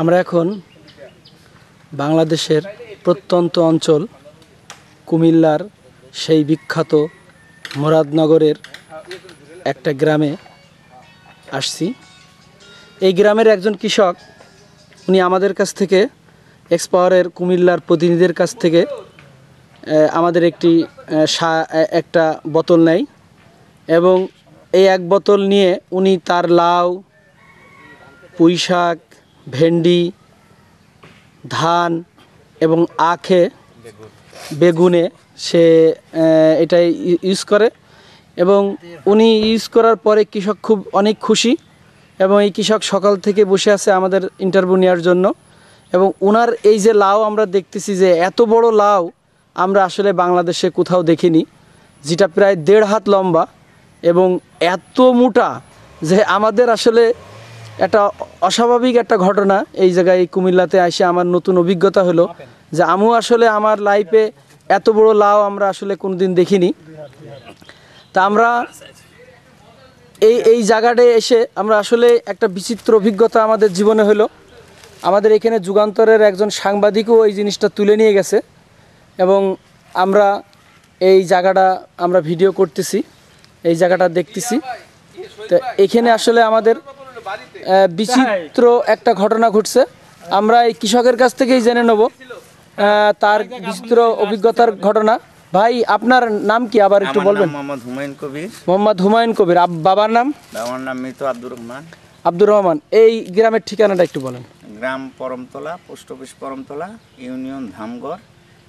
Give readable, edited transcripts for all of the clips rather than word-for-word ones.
আমরা এখন বাংলাদেশের প্রত্যন্ত অঞ্চল কুমিল্লার সেই বিখ্যাত মুরাদনগরের একটা গ্রামে আসছি। এই গ্রামের একজন কৃষক, উনি আমাদের কাছ থেকে এক্সপাওয়ারের কুমিল্লার প্রতিনিধিদের কাছ থেকে আমাদের একটা বোতল নেয় এবং এই এক বোতল নিয়ে উনি তার লাউ, পুঁই শাক, ভেন্ডি, ধান এবং বেগুনে সে এটাই ইউজ করে এবং উনি ইউজ করার পরে কৃষক অনেক খুশি এবং এই কৃষক সকাল থেকে বসে আছে আমাদের ইন্টারভিউ নেওয়ার জন্য। এবং ওনার এই যে লাউ আমরা দেখতেছি, যে এত বড় লাউ আমরা আসলে বাংলাদেশে কোথাও দেখিনি, যেটা প্রায় 1.5 হাত লম্বা এবং এত মোটা, যে আমাদের আসলে একটা অস্বাভাবিক একটা ঘটনা। এই জায়গায় কুমিল্লাতে এসে আমার নতুন অভিজ্ঞতা হলো যে আমিও আসলে আমার লাইফে এত বড় লাউ আমরা আসলে কোনোদিন দেখিনি। তা আমরা এই জায়গাটায় এসে আমরা আসলে একটা বিচিত্র অভিজ্ঞতা আমাদের জীবনে হলো। আমাদের এখানে যুগান্তরের একজন সাংবাদিকও এই জিনিসটা তুলে নিয়ে গেছে এবং আমরা এই জায়গাটা আমরা ভিডিও করতেছি, এই জায়গাটা দেখতেছি। তো এখানে আসলে আমাদের বিচিত্র একটা ঘটনা ঘটছে। আমরা এই কৃষকের কাছ থেকেই জেনে নেব তার বিচিত্র অভিজ্ঞতার ঘটনা। ভাই, আপনার নাম কি আবার একটু বলবেন? মোহাম্মদ হুমায়ুন কবির। মোহাম্মদ হুমায়ুন কবির। বাবার নাম? বাবার নাম মৃত আব্দুর রহমান। আব্দুর রহমান। এই গ্রামের ঠিকানাটা একটু বলেন। গ্রাম পরমতলা, পোস্ট অফিস পরমতলা, ইউনিয়ন ধামগড়,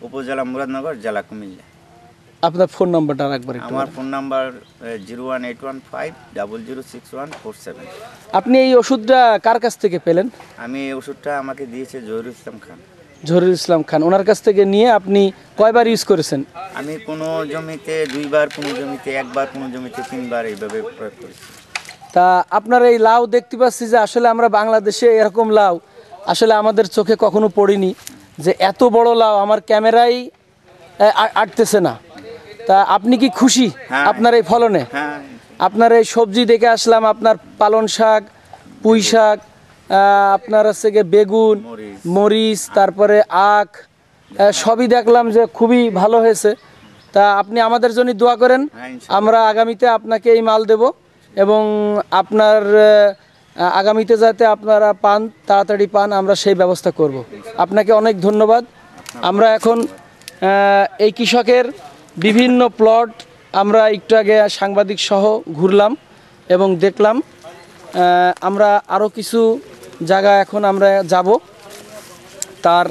উপজেলা মুরাদনগর, জেলা কুমিল্লা। আপনার ফোন নাম্বারটা একবার একটু? আমার ফোন নাম্বার 01815006147। আপনি এই ওষুধটা কার কাছ থেকে পেলেন? আমি এই ওষুধটা আমাকে দিয়েছে জহিরুল ইসলাম খান। জহিরুল ইসলাম খান, ওনার কাছ থেকে নিয়ে আপনি কয়বার ইউজ করেছেন? আমি কোনো জমিতে 2 বার, কোনো জমিতে 1 বার, কোনো জমিতে 3 বার এইভাবে প্রয়োগ করেছি। তা আপনার এই লাউ দেখতে পাচ্ছি যে আসলে আমরা বাংলাদেশে এরকম লাউ আসলে আমাদের চোখে কখনো পড়িনি, যে এত বড় লাউ আমার ক্যামেরায় আটতেছে না। তা আপনি কি খুশি আপনার এই ফলনে? হ্যাঁ, আপনার এই সবজি দেখে আসলাম, আপনার পালন শাক, পুঁই শাক, আপনার হচ্ছে গিয়ে বেগুন, মরিচ, তারপরে আখ, সবই দেখলাম যে খুবই ভালো হয়েছে। তা আপনি আমাদের জন্য দোয়া করেন, আমরা আগামীতে আপনাকে এই মাল দেব এবং আপনার আগামীতে যাতে আপনারা তাড়াতাড়ি পান, আমরা সেই ব্যবস্থা করব। আপনাকে অনেক ধন্যবাদ। আমরা এখন এই কৃষকের বিভিন্ন প্লট আমরা একটু আগে সাংবাদিক সহ ঘুরলাম এবং দেখলাম। আমরা আরও কিছু জায়গা এখন আমরা যাব। তার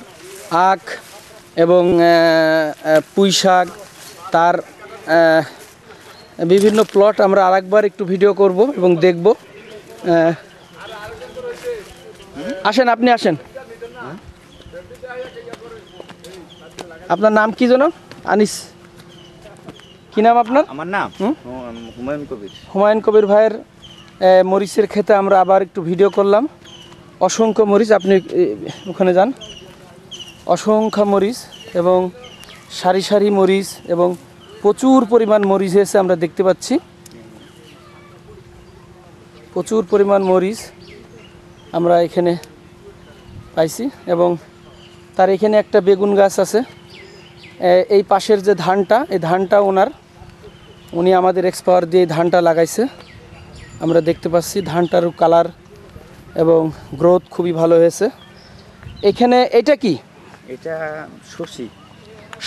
আখ এবং পুঁই শাক, তার বিভিন্ন প্লট আমরা আরেকবার একটু ভিডিও করব এবং দেখব। আসেন, আপনি আসেন। আপনার নাম কি যেন? আনিস। কি নাম আপনার? আমার নাম হুমায়ুন কবির। হুমায়ুন কবির ভাইয়ের মরিচের ক্ষেতে আমরা আবার একটু ভিডিও করলাম। অসংখ্য মরিচ, আপনি ওখানে যান। অসংখ্য মরিচ এবং সারি সারি মরিচ এবং প্রচুর পরিমাণ মরিচ হয়েছে আমরা দেখতে পাচ্ছি। প্রচুর পরিমাণ মরিচ আমরা এখানে পাইছি এবং তার এখানে একটা বেগুন গাছ আছে। এই পাশের যে ধানটা, এই ধানটা উনি আমাদের এক্সপাওয়ার দিয়ে ধানটা লাগাইছে। আমরা দেখতে পাচ্ছি ধানটার কালার এবং গ্রোথ খুবই ভালো হয়েছে। এখানে এটা কি? এটা শশী।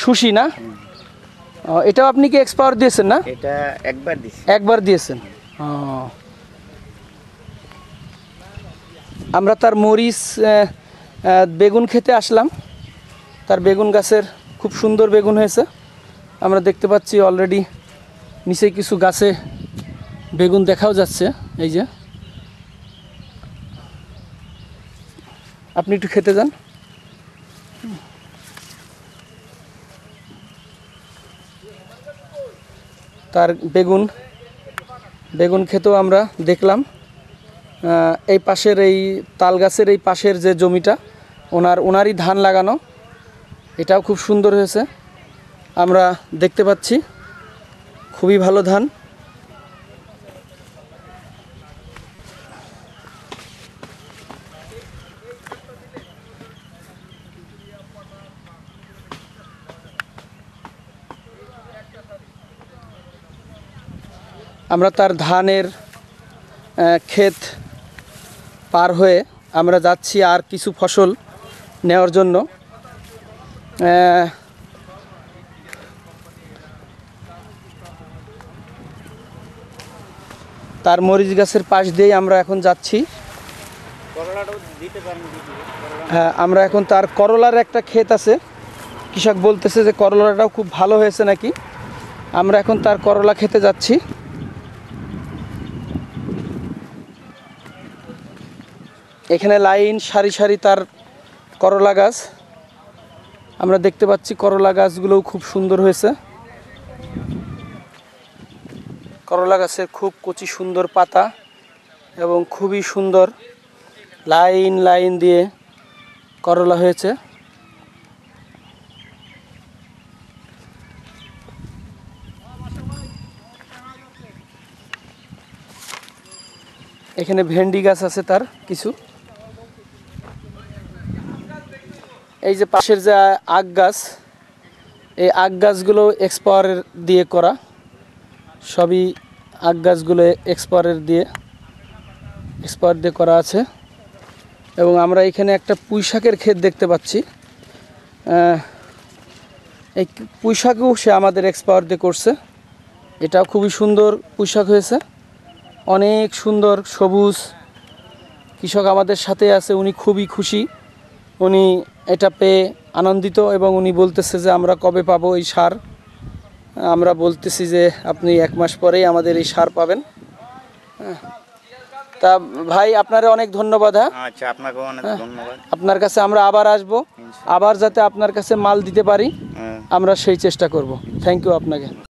সুশি না? এটাও আপনি কি এক্সপাওয়ার দিয়েছেন না? এটা একবার দিছি। একবার দিয়েছেন। আমরা তার মরিচ বেগুন খেতে আসলাম। তার বেগুন গাছের খুব সুন্দর বেগুন হয়েছে। আমরা দেখতে পাচ্ছি অলরেডি নিচে কিছু গাছে বেগুন দেখাও যাচ্ছে। এই যে আপনি একটু খেতে যান। তার বেগুন খেতেও আমরা দেখলাম। এই পাশের এই তাল গাছের এই পাশের যে জমিটা ওনারই ধান লাগানো, এটাও খুব সুন্দর হয়েছে। আমরা দেখতে পাচ্ছি খুবই ভালো ধান। আমরা তার ধানের ক্ষেত পার হয়ে আমরা যাচ্ছি আর কিছু ফসল নেওয়ার জন্য। তার মরিচ গাছের পাশ দিয়েই আমরা এখন যাচ্ছি। হ্যাঁ, আমরা এখন তার করলার একটা ক্ষেত আছে, কৃষক বলতেছে যে করলাটাও খুব ভালো হয়েছে নাকি। আমরা এখন তার করলা খেতে যাচ্ছি। এখানে লাইন সারি সারি তার করলা গাছ আমরা দেখতে পাচ্ছি। করলা গাছগুলোও খুব সুন্দর হয়েছে। করলা গাছের খুব কচি সুন্দর পাতা এবং খুবই সুন্দর লাইন লাইন দিয়ে করলা হয়েছে। এখানে ভেন্ডি গাছ আছে তার কিছু। এই যে পাশের যে আখ গাছ, এই আখ গাছগুলো এক্সপায়ার দিয়ে করা, সবই আখ গাছগুলো এক্সপায়ার দিয়ে করা আছে। এবং আমরা এখানে একটা পুঁইশাকের ক্ষেত দেখতে পাচ্ছি। এই পুঁইশাকও সে আমাদের এক্সপায়ার দিয়ে করছে। এটাও খুবই সুন্দর পুঁইশাক হয়েছে, অনেক সুন্দর সবুজ। কৃষক আমাদের সাথে আছে, উনি খুবই খুশি, উনি এটা পেয়ে আনন্দিত এবং উনি বলতেছে যে আমরা কবে পাবো এই সার। আমরা বলতেছি যে আপনি 1 মাস পরেই আমাদের এই সার পাবেন। তা ভাই আপনারে অনেক ধন্যবাদ। হ্যাঁ, আচ্ছা, আপনাকেও অনেক ধন্যবাদ। আপনার কাছে আমরা আবার আসব, আবার যাতে আপনার কাছে মাল দিতে পারি আমরা সেই চেষ্টা করব। থ্যাংক ইউ আপনাকে।